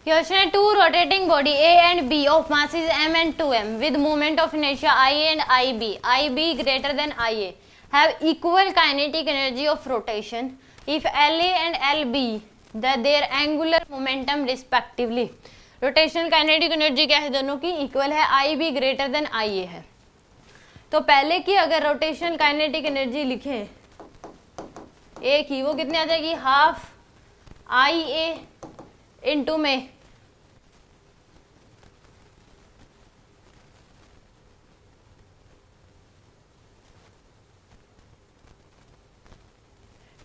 Question है, two rotating body A and B of masses m and 2m with moment of inertia I and IB greater than IA have equal kinetic energy of rotation if LA and LB their angular momentum respectively। Rotational kinetic energy क्या है दोनों की, equal है, IB greater than IA है। तो पहले की अगर रोटेशनल काइनेटिक एनर्जी लिखें एक ही, वो कितनी आ जाएगी, हाफ IA इंटू में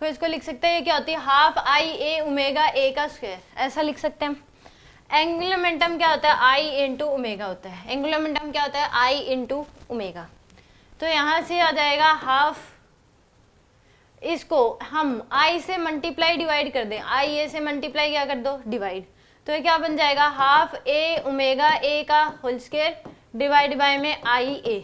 तो इसको लिख सकते हैं, ये क्या होती है, हाफ IA ओमेगा A का स्क्वायर, ऐसा लिख सकते हैं। एंगुलर मोमेंटम क्या होता है, I इंटू ओमेगा होता है। एंगुलर मोमेंटम क्या होता है, I इंटू ओमेगा। तो यहाँ से आ जाएगा हाफ, इसको हम I से मल्टीप्लाई डिवाइड कर दें, IA से मल्टीप्लाई क्या कर दो, डिवाइड, तो ये क्या बन जाएगा, हाफ A ओमेगा A का होल स्क्वायर डिवाइड बाय में IA।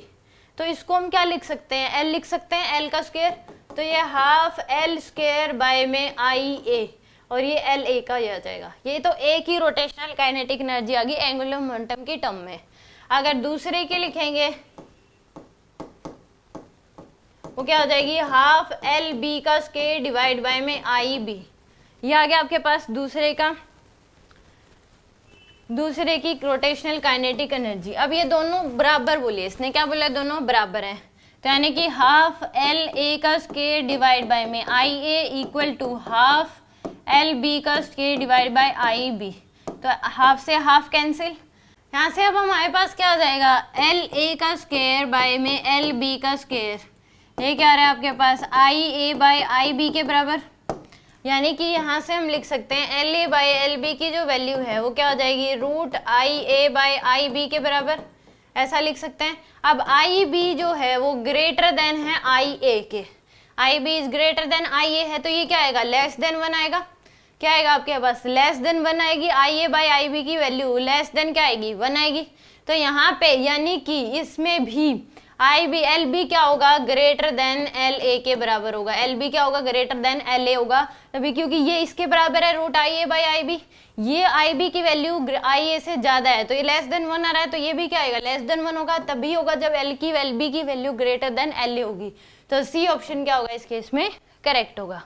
तो इसको हम क्या लिख सकते हैं, L लिख सकते हैं, L का स्क्वायर, तो ये हाफ L स्क्वायर बाय में IA और ये LA का ये आ जाएगा। ये तो एक ही रोटेशनल काइनेटिक एनर्जी आ गई एंगुलर मोमेंटम की टर्म में। अगर दूसरे के लिखेंगे वो क्या हो जाएगी, हाफ LB का स्क्वायर डिवाइड बाय में IB। ये आ गया आपके पास दूसरे की रोटेशनल काइनेटिक एनर्जी। अब ये दोनों बराबर बोलिए, इसने क्या बोला, दोनों बराबर हैं, तो यानी कि हाफ LA का स्क्वायर डिवाइड बाय में IA equal to half LB का स्क्वायर डिवाइड बाय IB। तो हाफ से हाफ कैंसिल, यहाँ से अब हमारे पास क्या आ जाएगा, LA का स्क्वायर बाय में LB का स्क्वायर, ये क्या आ रहा है आपके पास, IA बाय IB के बराबर। यानी कि यहाँ से हम लिख सकते हैं LA बाय LB की जो वैल्यू है वो क्या हो जाएगी, रूट IA बाय IB के बराबर, ऐसा लिख सकते हैं। अब IB जो है वो ग्रेटर देन है IA के, IB is greater than IA है, तो ये क्या आएगा, लेस देन 1 आएगा। क्या आएगा आपके पास, लेस देन 1 आएगी, IA बाय IB की वैल्यू लेस देन क्या आएगी, 1 आएगी। तो यहाँ पे यानी कि इसमें भी LB क्या होगा, ग्रेटर देन LA के बराबर होगा। LB क्या होगा, ग्रेटर देन LA होगा, तभी क्योंकि ये इसके बराबर है रूट IA बाय IB। ये IB की वैल्यू IA से ज्यादा है, तो ये लेस देन 1 आ रहा है, तो ये भी क्या आएगा, लेस देन 1 होगा, तभी होगा जब LB की वैल्यू ग्रेटर देन LA होगी। तो C ऑप्शन क्या होगा इस केस में, करेक्ट होगा।